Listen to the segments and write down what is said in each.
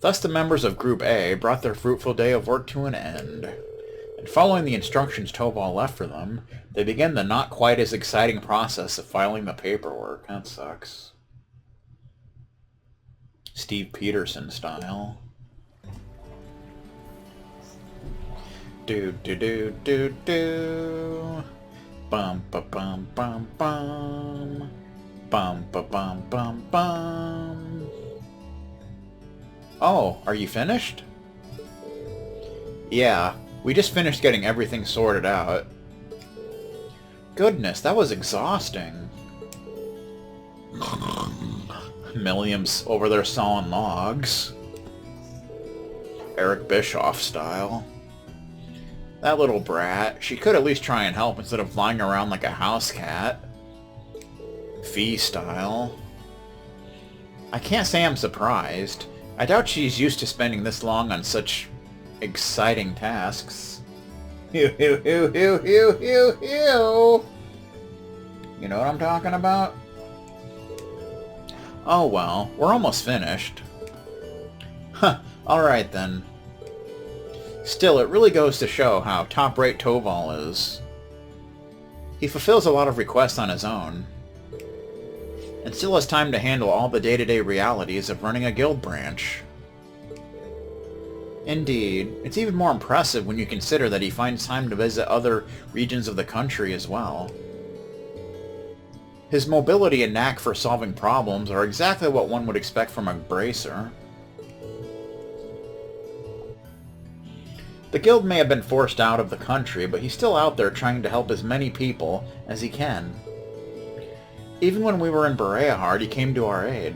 Thus the members of Group A brought their fruitful day of work to an end. And following the instructions Toval left for them, they began the not quite as exciting process of filing the paperwork. That sucks. Steve Peterson style. Do do do do do. Bum ba bum bum bum. Bum ba bum bum bum. Oh, are you finished? Yeah, we just finished getting everything sorted out. Goodness, that was exhausting. Milliam's over there sawing logs. Eric Bischoff style. That little brat, she could at least try and help instead of lying around like a house cat. Fee style. I can't say I'm surprised. I doubt she's used to spending this long on such exciting tasks. You know what I'm talking about? Oh well, we're almost finished. Huh, alright then. Still, it really goes to show how top-rate Toval is. He fulfills a lot of requests on his own, and still has time to handle all the day-to-day realities of running a guild branch. Indeed, it's even more impressive when you consider that he finds time to visit other regions of the country as well. His mobility and knack for solving problems are exactly what one would expect from a bracer. The guild may have been forced out of the country, but he's still out there trying to help as many people as he can. Even when we were in Bereahard, he came to our aid.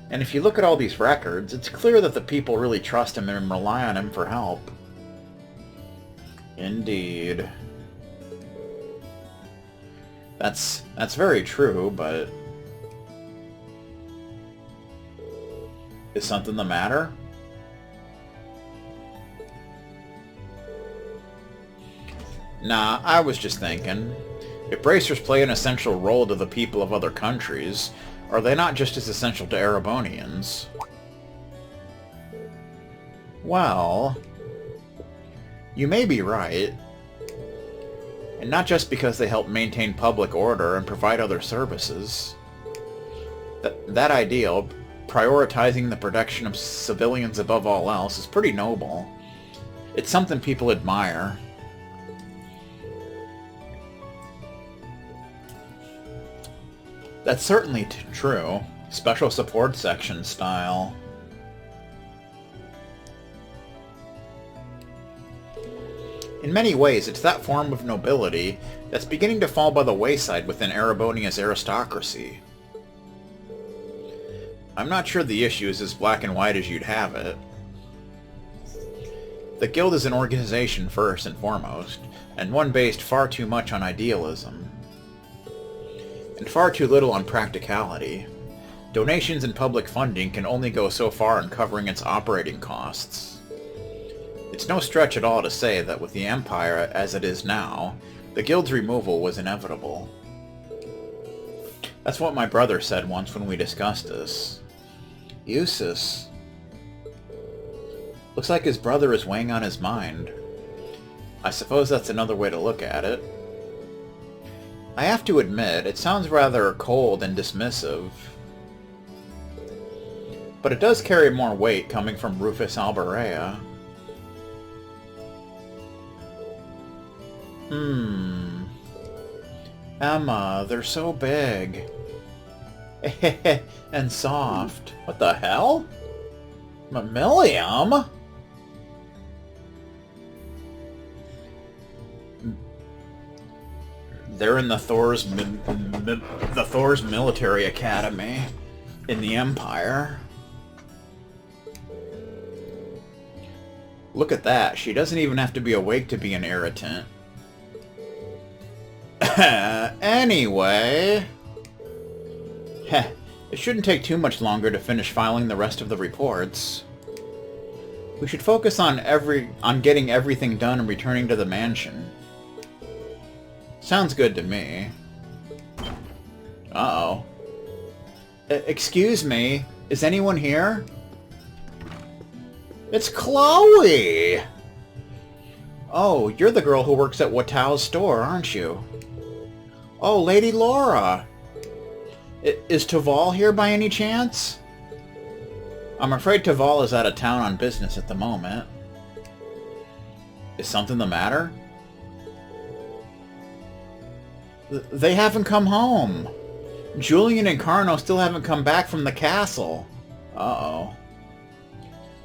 And if you look at all these records, it's clear that the people really trust him and rely on him for help. Indeed. That's very true, but... Is something the matter? Nah, I was just thinking. If bracers play an essential role to the people of other countries, are they not just as essential to Erebonians? Well... You may be right. And not just because they help maintain public order and provide other services. That ideal, prioritizing the protection of civilians above all else, is pretty noble. It's something people admire. That's certainly true. Special support section style. In many ways, it's that form of nobility that's beginning to fall by the wayside within Erebonia's aristocracy. I'm not sure the issue is as black and white as you'd have it. The guild is an organization first and foremost, and one based far too much on idealism. And far too little on practicality. Donations and public funding can only go so far in covering its operating costs. It's no stretch at all to say that with the Empire as it is now, the guild's removal was inevitable. That's what my brother said once when we discussed this. Eustace. Looks like his brother is weighing on his mind. I suppose that's another way to look at it. I have to admit, it sounds rather cold and dismissive. But it does carry more weight coming from Rufus Alberea. Emma, they're so big. And soft. What the hell? Mammalium? They're in the Thor's military academy in the Empire. Look at that. She doesn't even have to be awake to be an irritant. Anyway... Heh, it shouldn't take too much longer to finish filing the rest of the reports. We should focus on getting everything done and returning to the mansion. Sounds good to me. Uh-oh. Excuse me. Is anyone here? It's Chloe! Oh, you're the girl who works at Watao's store, aren't you? Oh, Lady Laura! Is Taval here by any chance? I'm afraid Taval is out of town on business at the moment. Is something the matter? They haven't come home. Julian and Carno still haven't come back from the castle. Uh-oh.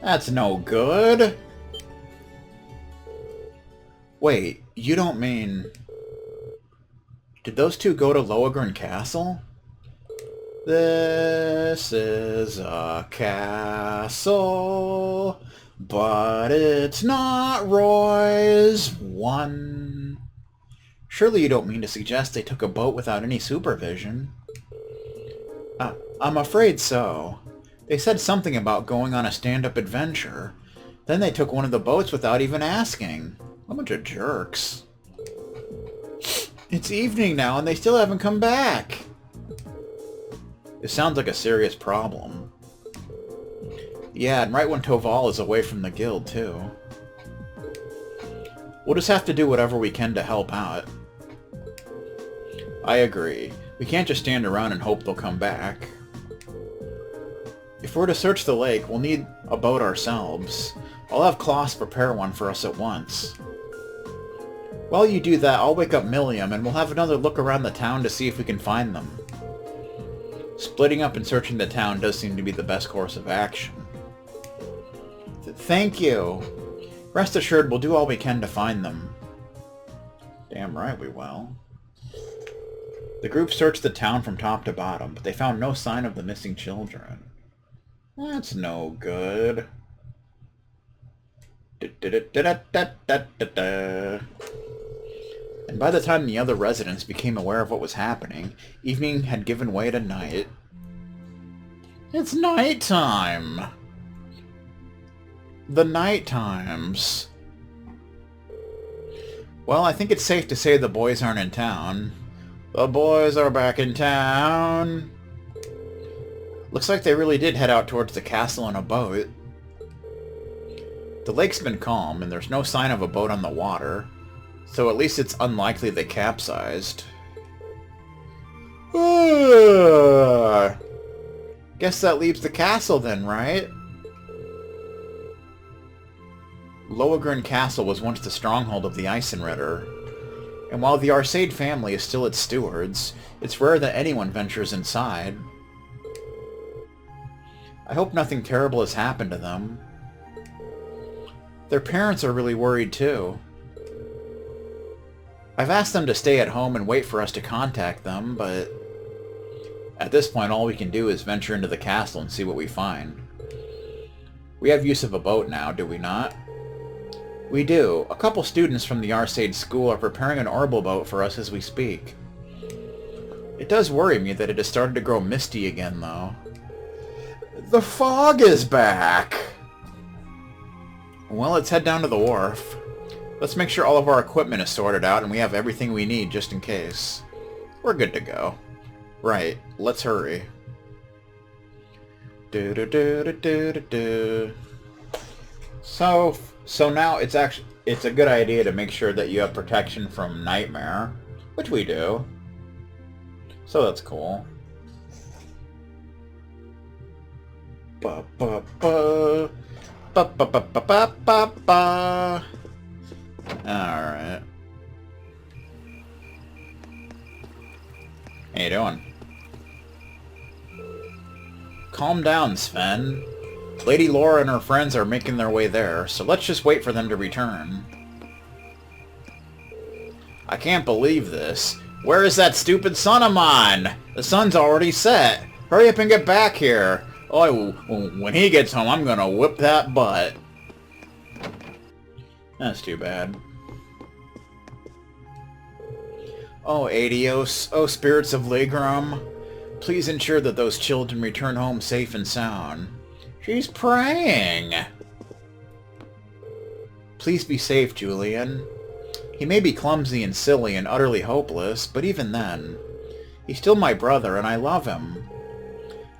That's no good. Wait, you don't mean... Did those two go to Lohengrin Castle? This is a castle, but it's not Roy's one. Surely you don't mean to suggest they took a boat without any supervision? I'm afraid so. They said something about going on a stand-up adventure. Then they took one of the boats without even asking. A bunch of jerks. It's evening now and they still haven't come back. It sounds like a serious problem. Yeah, and right when Toval is away from the guild, too. We'll just have to do whatever we can to help out. I agree. We can't just stand around and hope they'll come back. If we're to search the lake, we'll need a boat ourselves. I'll have Klaus prepare one for us at once. While you do that, I'll wake up Milliam and we'll have another look around the town to see if we can find them. Splitting up and searching the town does seem to be the best course of action. Thank you. Rest assured we'll do all we can to find them. Damn right we will. The group searched the town from top to bottom, but they found no sign of the missing children. That's no good. And by the time the other residents became aware of what was happening, evening had given way to night. It's nighttime! The night times. Well, I think it's safe to say the boys aren't in town. The boys are back in town. Looks like they really did head out towards the castle in a boat. The lake's been calm, and there's no sign of a boat on the water. So at least it's unlikely they capsized. Guess that leaves the castle then, right? Lohengrin Castle was once the stronghold of the Eisenritter, and while the Xseed family is still its stewards, it's rare that anyone ventures inside. I hope nothing terrible has happened to them. Their parents are really worried too. I've asked them to stay at home and wait for us to contact them, but at this point all we can do is venture into the castle and see what we find. We have use of a boat now, do we not? We do. A couple students from the Xseed school are preparing an orbital boat for us as we speak. It does worry me that it has started to grow misty again, though. The fog is back! Well, let's head down to the wharf. Let's make sure all of our equipment is sorted out and we have everything we need just in case. We're good to go. Right, let's hurry. So now it's a good idea to make sure that you have protection from Nightmare, which we do. So that's cool. Ba ba ba ba ba ba ba ba ba. Alright. How you doing? Calm down, Sven. Lady Laura and her friends are making their way there, so let's just wait for them to return. I can't believe this. Where is that stupid sun of mine? The sun's already set. Hurry up and get back here. Oh, when he gets home, I'm gonna whip that butt. That's too bad. Oh, Adios. Oh, spirits of Legrum. Please ensure that those children return home safe and sound. She's praying. Please be safe, Julian. He may be clumsy and silly and utterly hopeless, but even then, he's still my brother and I love him.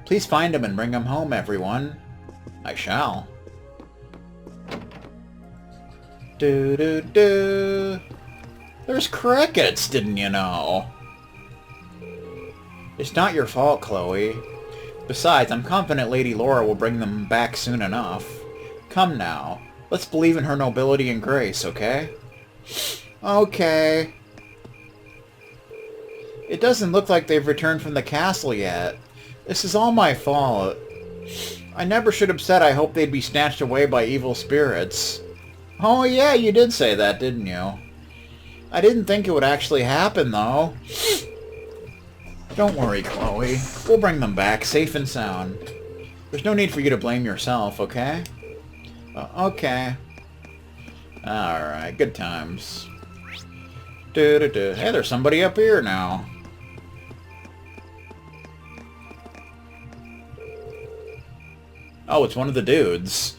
Please find him and bring him home, everyone. I shall. Do. There's crickets, didn't you know? It's not your fault, Chloe. Besides, I'm confident Lady Laura will bring them back soon enough. Come now. Let's believe in her nobility and grace, okay? Okay. It doesn't look like they've returned from the castle yet. This is all my fault. I never should have said I hoped they'd be snatched away by evil spirits. Oh yeah, you did say that, didn't you? I didn't think it would actually happen, though. Don't worry, Chloe. We'll bring them back, safe and sound. There's no need for you to blame yourself, okay? Okay. Alright, good times. Hey, there's somebody up here now. Oh, it's one of the dudes.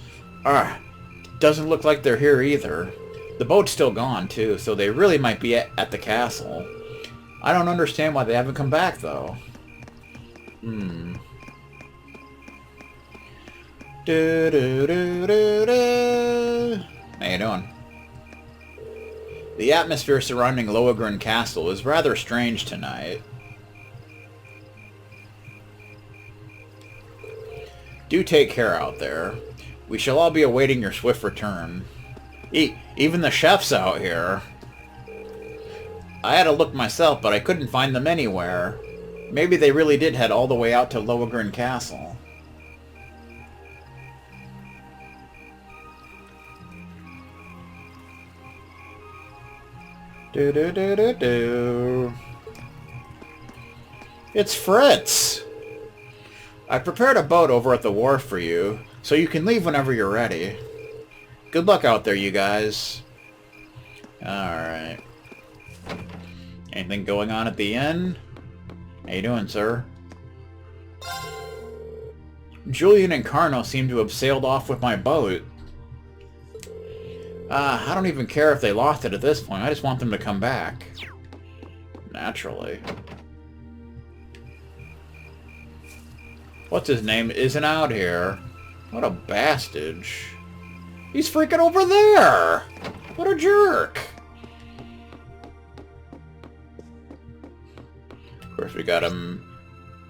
Doesn't look like they're here either. The boat's still gone, too, so they really might be at the castle. I don't understand why they haven't come back, though. How you doing? The atmosphere surrounding Lohengrin Castle is rather strange tonight. Do take care out there. We shall all be awaiting your swift return. Even the chef's out here. I had a look myself, but I couldn't find them anywhere. Maybe they really did head all the way out to Lohengrin Castle. It's Fritz! I prepared a boat over at the wharf for you, so you can leave whenever you're ready. Good luck out there, you guys. Alright. Anything going on at the inn? How you doing, sir? Julian and Carno seem to have sailed off with my boat. I don't even care if they lost it at this point. I just want them to come back. Naturally. What's his name isn't out here. What a bastage. He's freaking over there! What a jerk! Of course we got him...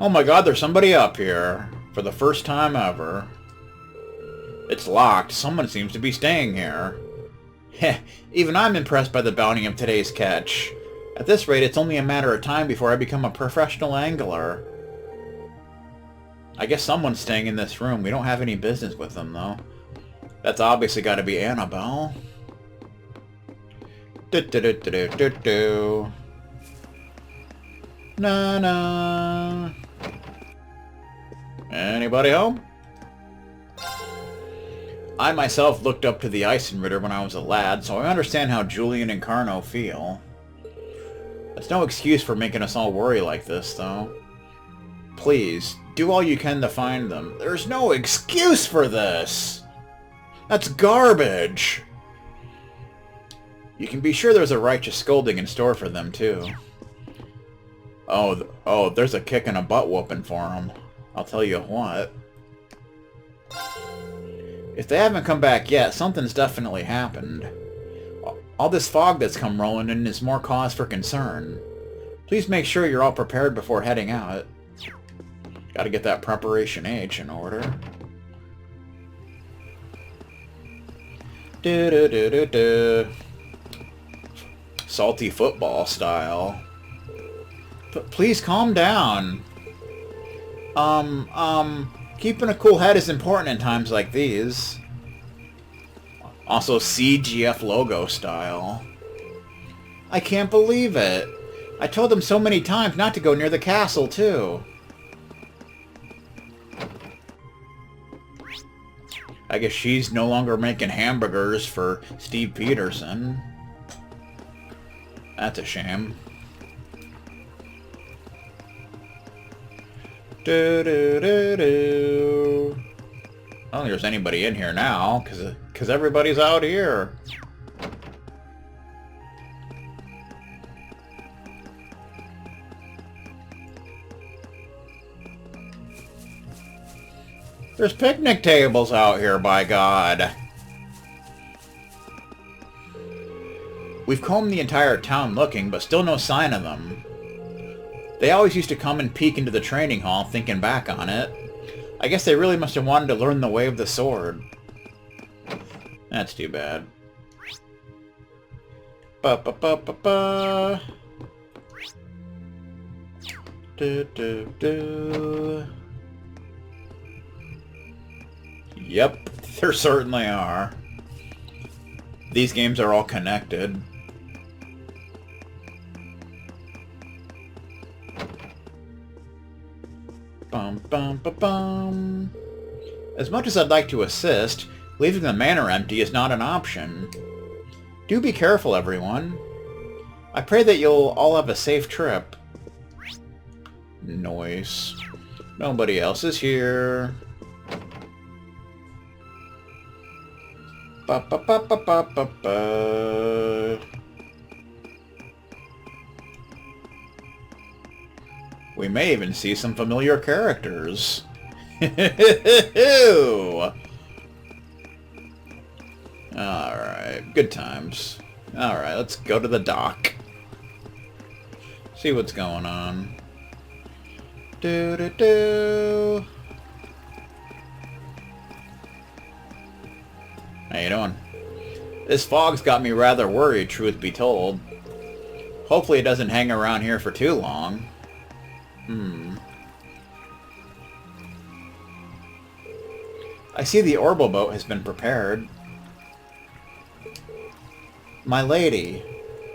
Oh my god, there's somebody up here. For the first time ever. It's locked. Someone seems to be staying here. Heh, even I'm impressed by the bounty of today's catch. At this rate, it's only a matter of time before I become a professional angler. I guess someone's staying in this room. We don't have any business with them, though. That's obviously got to be Annabelle. Na-na. Anybody home? I myself looked up to the Eisenritter when I was a lad, so I understand how Julian and Carno feel. That's no excuse for making us all worry like this, though. Please, do all you can to find them. There's no excuse for this! That's garbage! You can be sure there's a righteous scolding in store for them, too. Oh, there's a kick and a butt whooping for them. I'll tell you what. If they haven't come back yet, something's definitely happened. All this fog that's come rolling in is more cause for concern. Please make sure you're all prepared before heading out. Gotta get that Preparation H in order. Salty football style. Please calm down. Keeping a cool head is important in times like these. Also, CGF logo style. I can't believe it. I told them so many times not to go near the castle, too. I guess she's no longer making hamburgers for Steve Peterson. That's a shame. I don't think there's anybody in here now, because everybody's out here. There's picnic tables out here, by God. We've combed the entire town looking, but still no sign of them. They always used to come and peek into the training hall, thinking back on it. I guess they really must have wanted to learn the way of the sword. That's too bad. Ba-ba-ba-ba-ba. Do-do-do. Yep, there certainly are. These games are all connected. Bum bum ba bum. As much as I'd like to assist, leaving the manor empty is not an option. Do be careful, everyone. I pray that you'll all have a safe trip. Noise. Nobody else is here. Ba ba ba ba ba ba ba. We may even see some familiar characters. Alright, good times. Alright, let's go to the dock. See what's going on. Do-do-do. How you doing? This fog's got me rather worried, truth be told. Hopefully it doesn't hang around here for too long. I see the orbital boat has been prepared. My lady.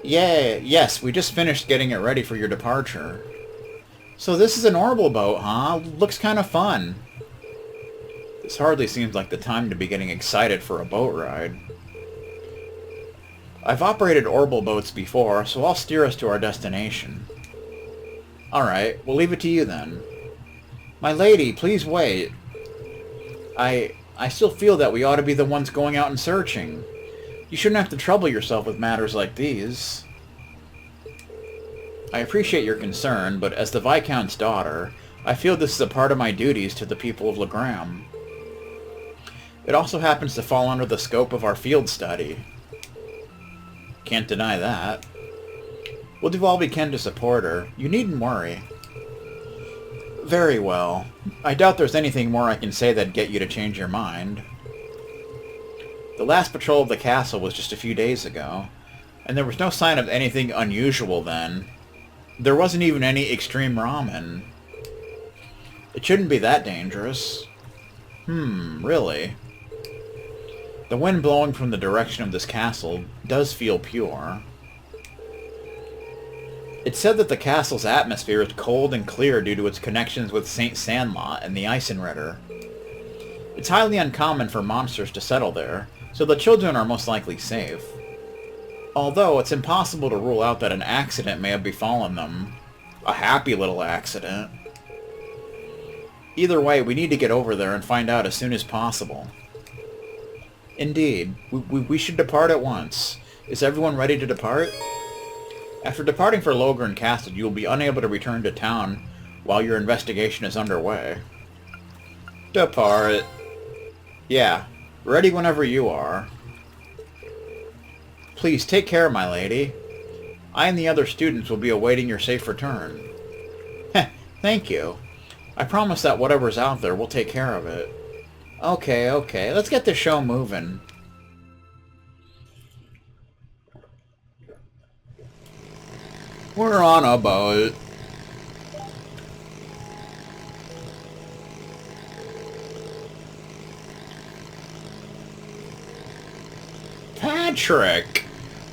Yay, yes, we just finished getting it ready for your departure. So this is an orbital boat, huh? Looks kind of fun. This hardly seems like the time to be getting excited for a boat ride. I've operated orbital boats before, so I'll steer us to our destination. Alright, we'll leave it to you then. My lady, please wait. I still feel that we ought to be the ones going out and searching. You shouldn't have to trouble yourself with matters like these. I appreciate your concern, but as the Viscount's daughter, I feel this is a part of my duties to the people of Legram. It also happens to fall under the scope of our field study. Can't deny that. We'll do all we can to support her. You needn't worry. Very well. I doubt there's anything more I can say that'd get you to change your mind. The last patrol of the castle was just a few days ago, and there was no sign of anything unusual then. There wasn't even any extreme ramen. It shouldn't be that dangerous. Really? The wind blowing from the direction of this castle does feel pure. It's said that the castle's atmosphere is cold and clear due to its connections with St. Sandlot and the Eisenritter. It's highly uncommon for monsters to settle there, so the children are most likely safe. Although, it's impossible to rule out that an accident may have befallen them. A happy little accident. Either way, we need to get over there and find out as soon as possible. Indeed. We should depart at once. Is everyone ready to depart? After departing for Lohengrin Castle, you will be unable to return to town while your investigation is underway. Depart. Yeah, ready whenever you are. Please take care, my lady. I and the other students will be awaiting your safe return. Heh, thank you. I promise that whatever's out there, we'll take care of it. Okay, let's get the show moving. We're on a boat. Patrick!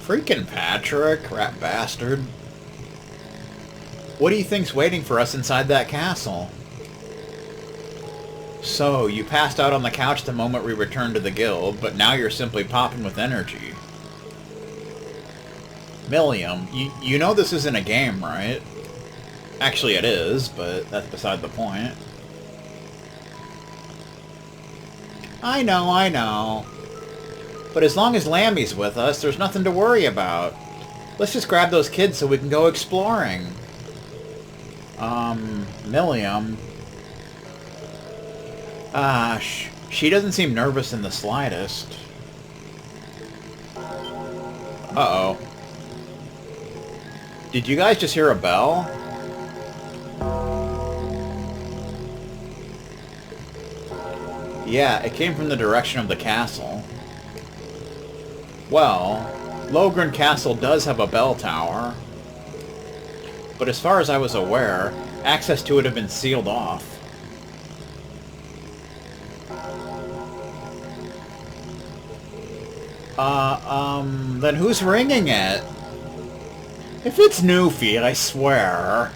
Freaking Patrick, rat bastard. What do you think's waiting for us inside that castle? So, you passed out on the couch the moment we returned to the guild, but now you're simply popping with energy. Milliam, you know this isn't a game, right? Actually it is, but that's beside the point. I know. But as long as Lammy's with us, there's nothing to worry about. Let's just grab those kids so we can go exploring. Milliam. She doesn't seem nervous in the slightest. Uh-oh. Did you guys just hear a bell? Yeah, it came from the direction of the castle. Well, Lohengrin Castle does have a bell tower. But as far as I was aware, access to it had been sealed off. Then who's ringing it? If it's Newfie, I swear.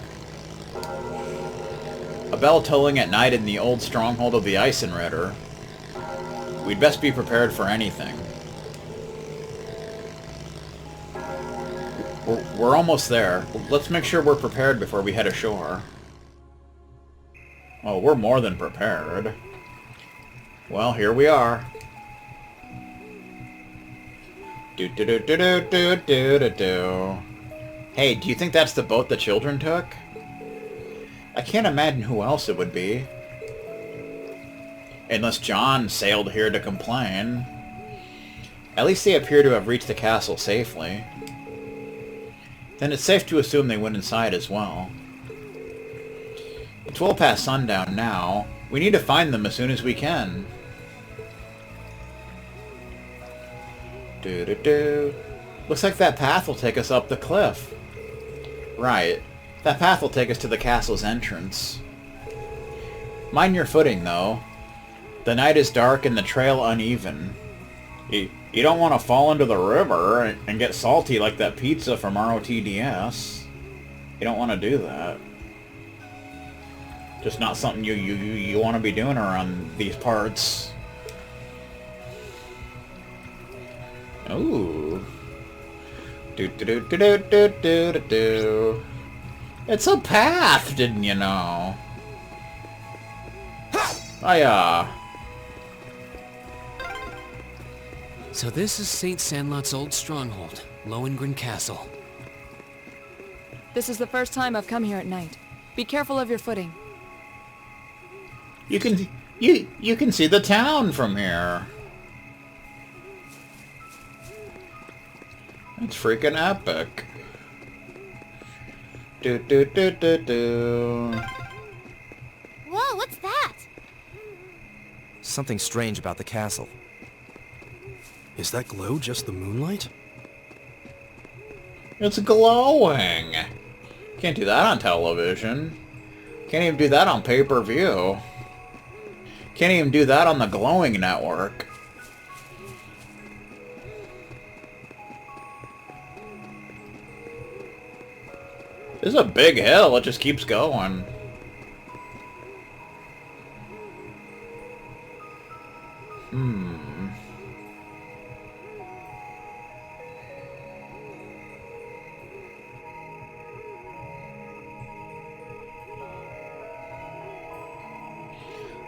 A bell tolling at night in the old stronghold of the Eisenritter. We'd best be prepared for anything. We're almost there. Let's make sure we're prepared before we head ashore. Oh, we're more than prepared. Well, here we are. Do-do-do-do-do-do-do-do. Hey, do you think that's the boat the children took? I can't imagine who else it would be. Unless John sailed here to complain. At least they appear to have reached the castle safely. Then it's safe to assume they went inside as well. It's well past sundown now. We need to find them as soon as we can. Do-do-do. Looks like that path will take us up the cliff. Right. That path will take us to the castle's entrance. Mind your footing, though. The night is dark and the trail uneven. You don't want to fall into the river and get salty like that pizza from ROTDS. You don't want to do that. Just not something you want to be doing around these parts. Ooh. Do-do-do-do-do-do-do-do. It's a path, didn't you know? Hiya. So this is St. Sandlot's old stronghold, Lohengrin Castle. This is the first time I've come here at night. Be careful of your footing. You can see the town from here. It's freaking epic. Do-do-do-do-do. Whoa, what's that? Something strange about the castle. Is that glow just the moonlight? It's glowing. Can't do that on television. Can't even do that on pay-per-view. Can't even do that on the glowing network. This is a big hill. It just keeps going.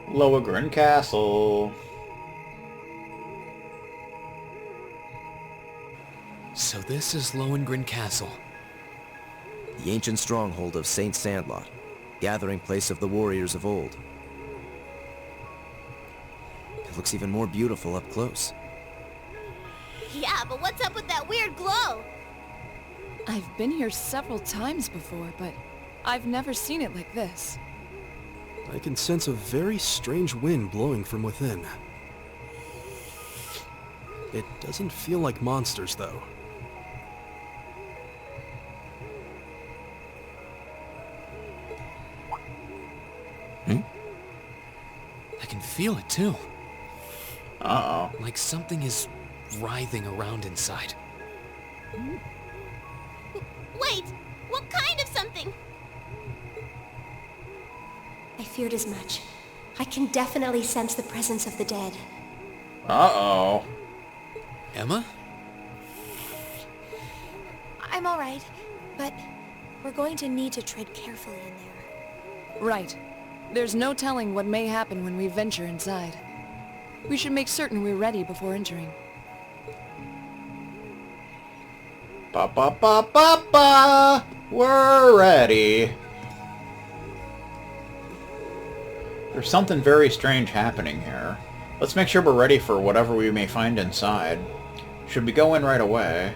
Lohengrin Castle. So this is Lohengrin Castle. The ancient stronghold of St. Sandlot, gathering place of the warriors of old. It looks even more beautiful up close. Yeah, but what's up with that weird glow? I've been here several times before, but I've never seen it like this. I can sense a very strange wind blowing from within. It doesn't feel like monsters, though. I can feel it too. Uh-oh. Like something is writhing around inside. Wait, what kind of something? I feared as much. I can definitely sense the presence of the dead. Uh-oh. Emma? I'm alright, but we're going to need to tread carefully in there. Right. There's no telling what may happen when we venture inside. We should make certain we're ready before entering. Ba-ba-ba-ba-ba! We're ready. There's something very strange happening here. Let's make sure we're ready for whatever we may find inside. Should we go in right away?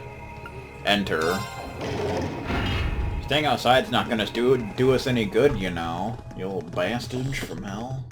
Enter. Staying outside's not gonna do us any good, you know. You old bastard from hell.